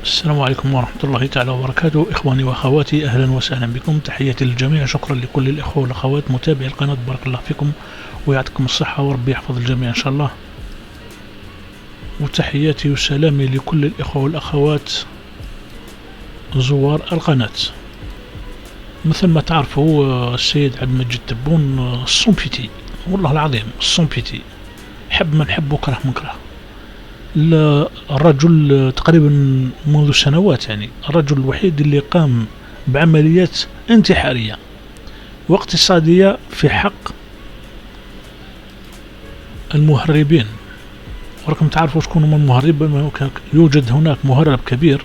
السلام عليكم ورحمة الله تعالى وبركاته. إخواني وأخواتي، أهلا وسهلا بكم، تحياتي للجميع. شكرا لكل الإخوة والأخوات متابعي القناة، بارك الله فيكم ويعطيكم الصحة وربي يحفظ الجميع إن شاء الله. وتحياتي وسلامي لكل الإخوة والأخوات زوار القناة. مثل ما تعرفوا السيد عبد المجيد تبون الصنبيتي، والله العظيم الصنبيتي، حب من حب وكره من كره. الرجل تقريبا منذ سنوات، يعني الرجل الوحيد اللي قام بعمليات انتحارية واقتصادية في حق المهربين. وراكم تعرفوا شكون هما المهربين. يوجد هناك مهرب كبير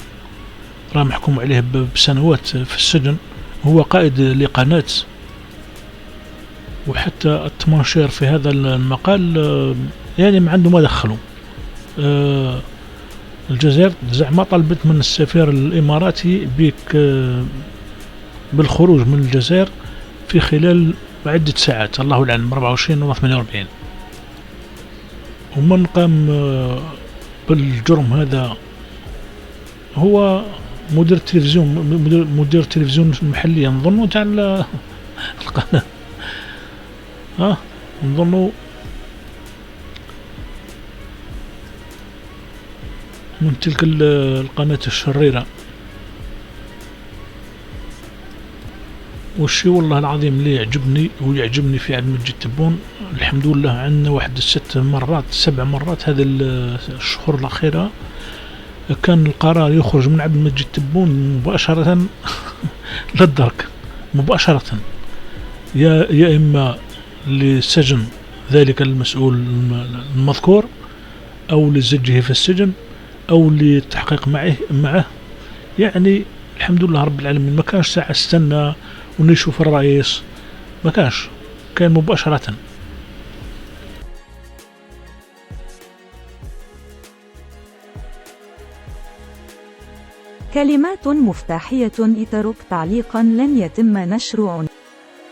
راه محكوم عليه بسنوات في السجن، هو قائد لقناة. وحتى التماشير في هذا المقال يعني ما عنده ما دخلوا. الجزائر زعما طلبت من السفير الإماراتي بالخروج من الجزائر في خلال عدة ساعات، الله العلم 24 و 48. ومن قام بالجرم هذا هو مدير التلفزيون المحلي نظن تاع القناة، نظن من تلك القناة الشريرة. والشي والله العظيم اللي يعجبني ويعجبني في عبد المجيد تبون، الحمد لله عندنا واحد 7 مرات هذه الشهور الأخيرة كان القرار يخرج من عبد المجيد تبون مباشرة للدرك مباشرة، يا إما لسجن ذلك المسؤول المذكور، أو لزجه في السجن، أو للتحقيق معه. يعني الحمد لله رب العالمين، ما كانش ساعة استنى ونشوف الرئيس، ما كان مباشرة. كلمات مفتاحية اترك تعليقا لن يتم نشر.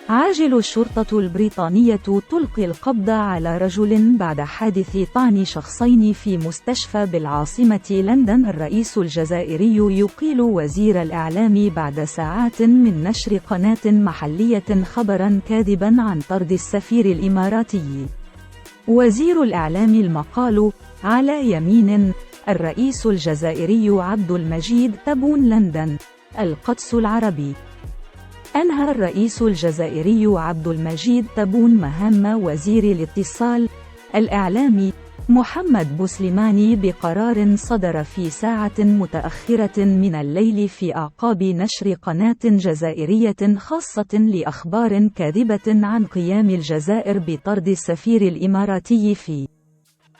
عاجل الشرطة البريطانية تلقي القبض على رجل بعد حادث طعن شخصين في مستشفى بالعاصمة لندن. الرئيس الجزائري يقيل وزير الإعلام بعد ساعات من نشر قناة محلية خبرا كاذبا عن طرد السفير الإماراتي. وزير الإعلام المقال على يمين الرئيس الجزائري عبد المجيد تبون لندن القدس العربي. أنهى الرئيس الجزائري عبد المجيد تبون مهام وزير الاتصال الإعلامي محمد بوسليماني بقرار صدر في ساعة متأخرة من الليل في أعقاب نشر قناة جزائرية خاصة لأخبار كاذبة عن قيام الجزائر بطرد السفير الإماراتي في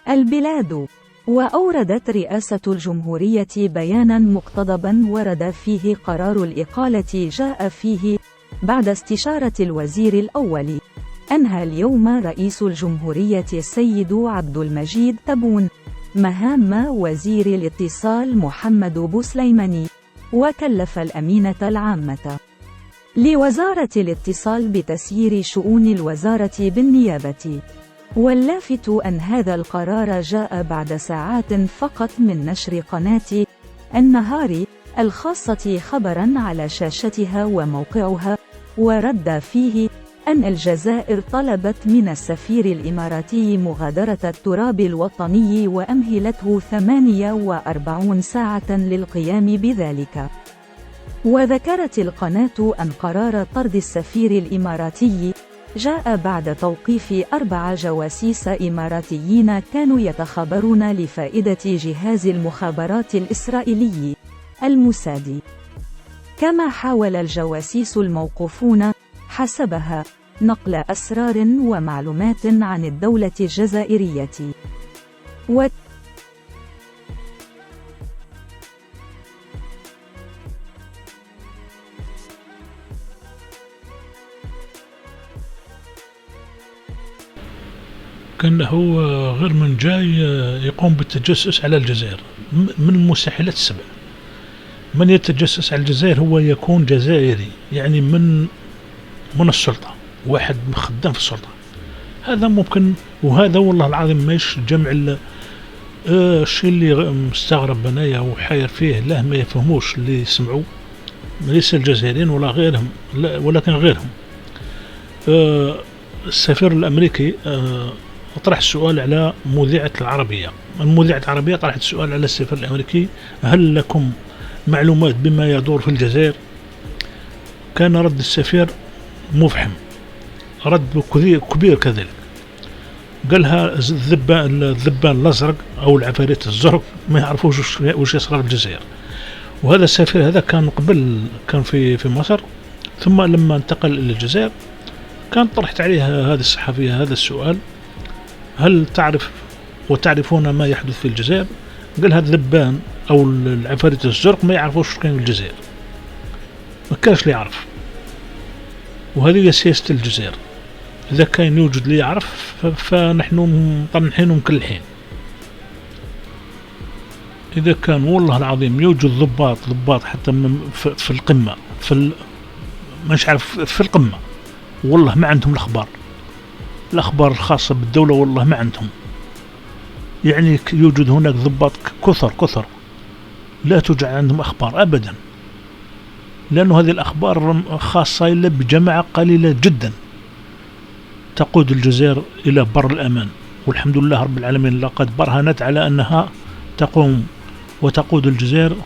البلاد. وأوردت رئاسة الجمهورية بيانا مقتضبا ورد فيه قرار الإقالة جاء فيه بعد استشارة الوزير الأول. أنهى اليوم رئيس الجمهورية السيد عبد المجيد تبون مهام وزير الاتصال محمد بوسليماني، وكلف الأمينة العامة لوزارة الاتصال بتسيير شؤون الوزارة بالنيابة. واللافت أن هذا القرار جاء بعد ساعات فقط من نشر قناة النهار الخاصة خبرا على شاشتها وموقعها، ورد فيه أن الجزائر طلبت من السفير الإماراتي مغادرة التراب الوطني وأمهلته 48 ساعة للقيام بذلك. وذكرت القناة أن قرار طرد السفير الإماراتي جاء بعد توقيف 4 جواسيس إماراتيين كانوا يتخابرون لفائدة جهاز المخابرات الإسرائيلي الموساد. كما حاول الجواسيس الموقوفون حسبها نقل أسرار ومعلومات عن الدولة الجزائرية. كان هو غير من جاي يقوم بالتجسس على الجزائر من المستحيلات السبع. من يتجسس على الجزائر هو يكون جزائري، يعني من السلطة، واحد خدام في السلطة، هذا ممكن. وهذا والله العظيم ماش جمع الشيء اللي مستغرب انايا وحاير فيه، لا ما يفهموش اللي يسمعوا، ليس الجزائريين ولا غيرهم، لا ولكن غيرهم. السفير الامريكي طرح السؤال على مذيعة العربية. المذيعة العربية طرحت السؤال على السفير الامريكي: هل لكم معلومات بما يدور في الجزائر؟ كان رد السفير مفحم، رد كبير كذلك. قالها الذبان الازرق او العفاريت الزرق ما يعرفوش وش يصير في الجزائر. وهذا السفير هذا كان قبل كان في مصر، ثم لما انتقل الى الجزائر كان طرحت عليه هذه الصحفية هذا السؤال: هل تعرف وتعرفون ما يحدث في الجزائر؟ قال هذا الذبان او العفاريت الزرق ما يعرفوش كاين في الجزائر، ما كانش اللي يعرف. وهذه هي سياسة الجزائر، إذا كان يوجد اللي يعرف فنحن مطنحين ومكلحين. إذا كان والله العظيم يوجد ضباط حتى في القمة، مش عارف في القمة، والله ما عندهم الأخبار الخاصة بالدولة، والله ما عندهم. يعني يوجد هناك ضباط كثر لا توجد عندهم أخبار أبدا، لأن هذه الأخبار خاصة إلا بجماعة قليلة جدا تقود الجزائر إلى بر الأمان. والحمد لله رب العالمين لقد برهنت على أنها تقوم وتقود الجزائر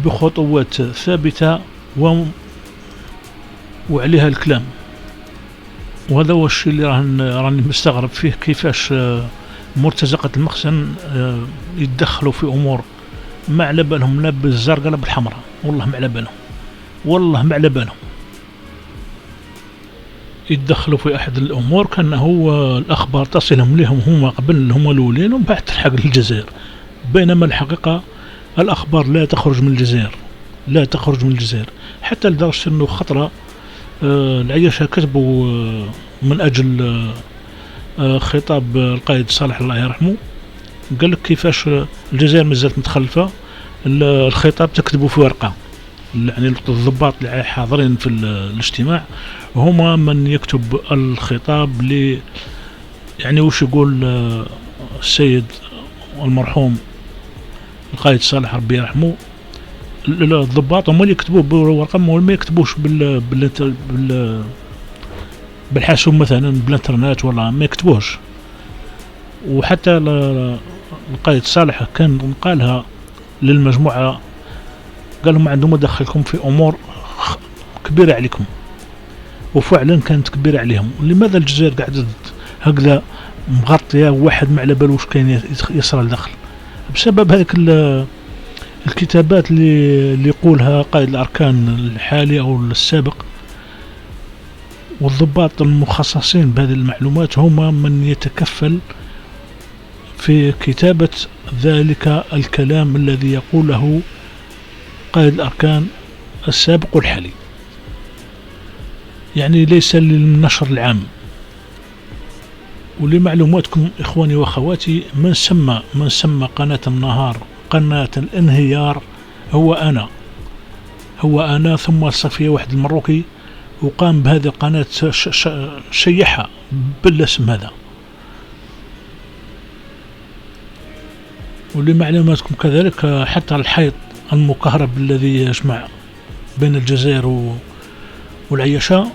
بخطوات ثابتة وعليها الكلام. وهذا هو الشيء اللي راني مستغرب فيه، كيفاش مرتزقة المخزن يتدخلوا في أمور ما على بالهم لا بالزرقاء لا بالحمراء، والله ما على بالهم يتدخلوا في أحد الأمور كأنه الأخبار تصلهم لهم هم قبل، هم الأولين وبعد تلحق للجزائر. بينما الحقيقة الأخبار لا تخرج من الجزائر، حتى لدرجة أنه خطرة العياشة كتبوا من أجل خطاب القائد صالح الله يرحمه، قال لك كيفاش الجزائر مازالت متخلفة، الخطاب تكتبوا في ورقة. يعني الضباط اللي حاضرين في الاجتماع هما من يكتب الخطاب يعني وش يقول السيد المرحوم القائد صالح ربي يرحمه. الضباط هما اللي يكتبوه بورقة، ما يكتبوش بالحاسوب مثلا بالانترنت، ولا ما يكتبوش. وحتى القائد صالح كان قالها للمجموعة، قال لهم عندهم مدخلكم في أمور كبيرة عليكم، وفعلا كانت كبيرة عليهم. لماذا الجزائر قاعدة هكذا مغطية واحد ما على بالوش كاين يصرى الدخل؟ بسبب هذيك الكتابات اللي يقولها قائد الأركان الحالي أو السابق. والضباط المخصصين بهذه المعلومات هم من يتكفل في كتابة ذلك الكلام الذي يقوله قائد الأركان السابق والحالي، يعني ليس للنشر العام. ولمعلوماتكم إخواني وأخواتي، من سمى قناة النهار قناة الانهيار هو أنا ثم صفية واحد المروكي، وقام بهذه القناة شيحها بالاسم هذا. ولمعلوماتكم كذلك حتى الحيط المكهرب الذي يجمع بين الجزائر والعياشة،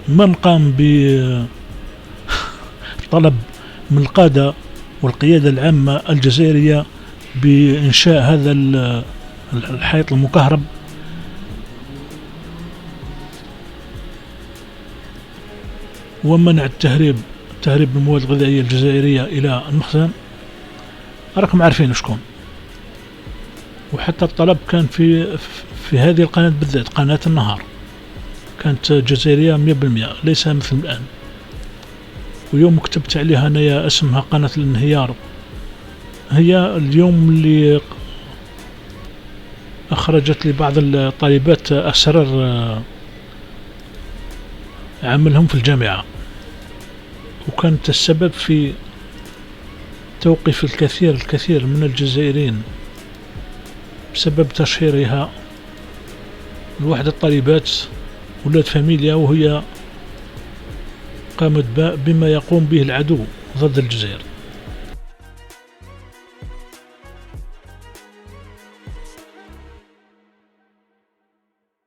من قام بطلب من القادة والقيادة العامة الجزائرية بإنشاء هذا الحيط المكهرب، ومنع تهريب المواد الغذائية الجزائرية إلى المخزن. راكم عارفين شكون. وحتى الطلب كان في هذه القناة بالذات، قناة النهار، كانت جزائرية 100%، ليس مثل الآن. ويوم كتبت عليها أنا اسمها قناة الانهيار، هي اليوم اللي أخرجت لي بعض الطالبات أسرار عملهم في الجامعة، وكانت السبب في توقيف الكثير من الجزائريين بسبب تشهيرها لواحد الطالبات ولاد فاميليا، وهي قامت بما يقوم به العدو ضد الجزائر.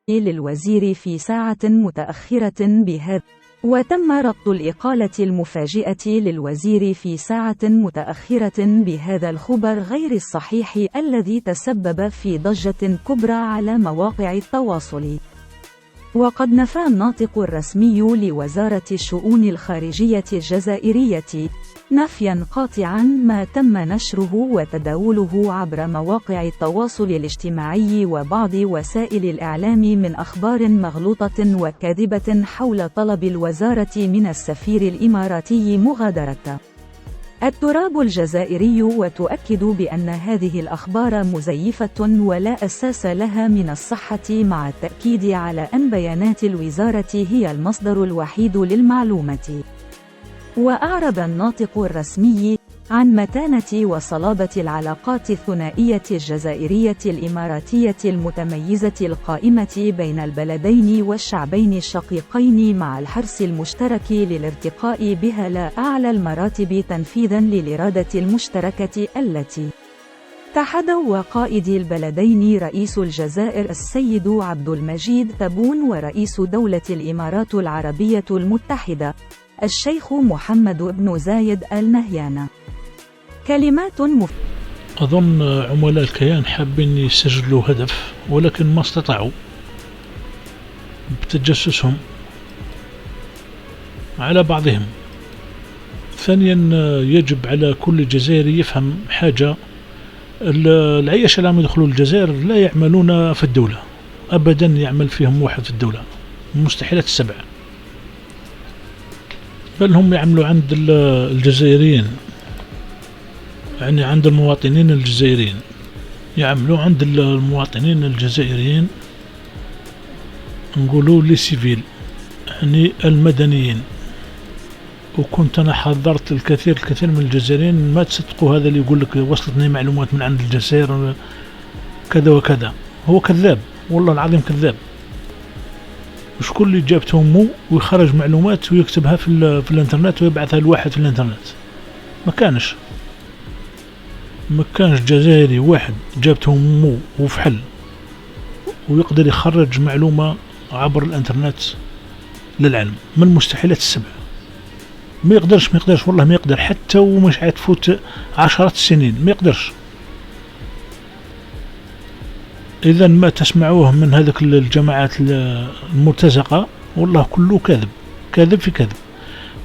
للوزير في ساعة متأخرة بهذا، وتم ربط الإقالة المفاجئة للوزير في ساعة متأخرة بهذا الخبر غير الصحيح الذي تسبب في ضجة كبرى على مواقع التواصل. وقد نفى الناطق الرسمي لوزارة الشؤون الخارجية الجزائرية نفيا قاطعا ما تم نشره وتداوله عبر مواقع التواصل الاجتماعي وبعض وسائل الإعلام من أخبار مغلوطة وكاذبة حول طلب الوزارة من السفير الإماراتي مغادرة التراب الجزائري، وتؤكد بأن هذه الأخبار مزيفة ولا أساس لها من الصحة، مع التأكيد على أن بيانات الوزارة هي المصدر الوحيد للمعلومة. وأعرب الناطق الرسمي عن متانة وصلابة العلاقات الثنائية الجزائرية الإماراتية المتميزة القائمة بين البلدين والشعبين الشقيقين، مع الحرص المشترك للارتقاء بها لا أعلى المراتب تنفيذا للإرادة المشتركة التي تحدوا قائد البلدين رئيس الجزائر السيد عبد المجيد تبون ورئيس دولة الإمارات العربية المتحدة الشيخ محمد بن زايد آل نهيان. كلمات أظن عملاء الكيان حابين يسجلوا هدف، ولكن ما استطاعوا بتجسسهم على بعضهم. ثانيا، يجب على كل جزائري يفهم حاجة: العيش اللي عم يدخلوا الجزائر لا يعملون في الدولة أبدا، يعمل فيهم واحد في الدولة، مستحيلات السبع، بل هم يعملوا عند الجزائريين، يعني عند المواطنين الجزائريين، يعملوا عند المواطنين الجزائريين، نقولوا لي سيفيل، يعني المدنيين. وكنت أنا حذرت الكثير من الجزائريين: ما تصدقوا هذا اللي يقول لك وصلتني معلومات من عند الجزائر كذا وكذا. هو كذاب، والله العظيم كذاب. شكون اللي جابته امه ويخرج معلومات ويكتبها في الانترنت ويبعثها لواحد في الانترنت؟ ما كانش جزائري واحد جابته امه وفحل ويقدر يخرج معلومة عبر الانترنت للعلم. من المستحيلات السبع. ما يقدرش والله ما يقدر، حتى ومش عتفوت عشرات السنين ما يقدرش. إذا ما تسمعوه من هذه الجماعات المرتزقة والله كله كاذب في كاذب.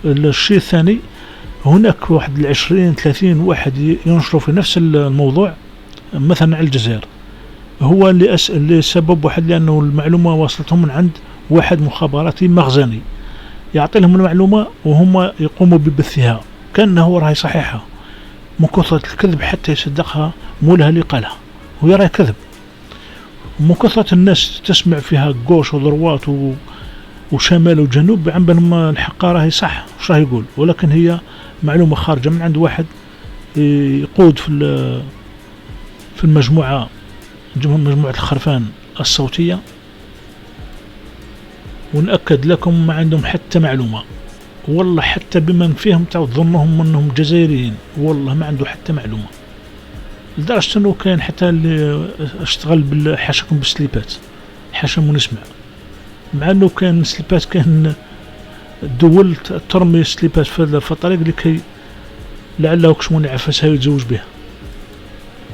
الشيء الثاني، هناك واحد 20-30 واحد ينشروا في نفس الموضوع، مثلا على الجزائر، هو اللي سبب واحد، لأنه المعلومة وصلتهم من عند واحد مخابراتي مخزني، يعطي لهم المعلومة وهم يقوموا ببثها كأنه راهي صحيحة، من كثرة الكذب حتى يصدقها مولها اللي قالها وهي راهي كذب. من كثرة الناس تسمع فيها قوش وضروات وشمال وجنوب، عم بينهم الحقها راهي صح وش راه يقول، ولكن هي معلومة خارجة من عند واحد يقود في المجموعة الخرفان الصوتية. ونأكد لكم ما عندهم حتى معلومة، والله حتى بمن فيهم تظنهم انهم جزائريين، والله ما عنده حتى معلومة، لدرجة انه كان حتى اللي اشتغل بالحشكم بالسليبات حشم ونسمع، مع انه كان سليبات، كان الدول ترمي سليبات في الطريق لكي لعله كشمون يعفسها ويتزوج بها.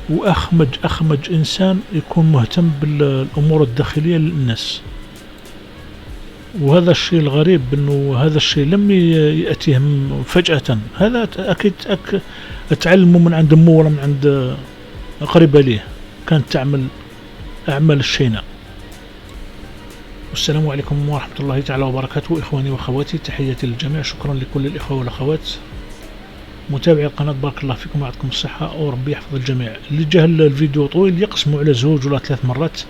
واخمج انسان يكون مهتم بالامور الداخلية للناس. وهذا الشيء الغريب انه هذا الشيء لم يأتيهم فجأة، هذا اكيد تعلموا من عند امه ولا من عند قريبة ليه كانت تعمل اعمال الشينة. والسلام عليكم ورحمة الله تعالى وبركاته. اخواني واخواتي، تحياتي للجميع، شكرا لكل الاخوة والاخوات متابعي القناة، بارك الله فيكم ويعطيكم الصحة وربي يحفظ الجميع. اللي جهل الفيديو طويل يقسموا على 2 ولا 3 مرات،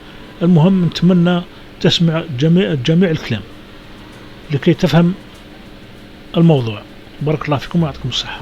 المهم نتمنى تسمع جميع الكلام لكي تفهم الموضوع. بارك الله فيكم ويعطيكم الصحة.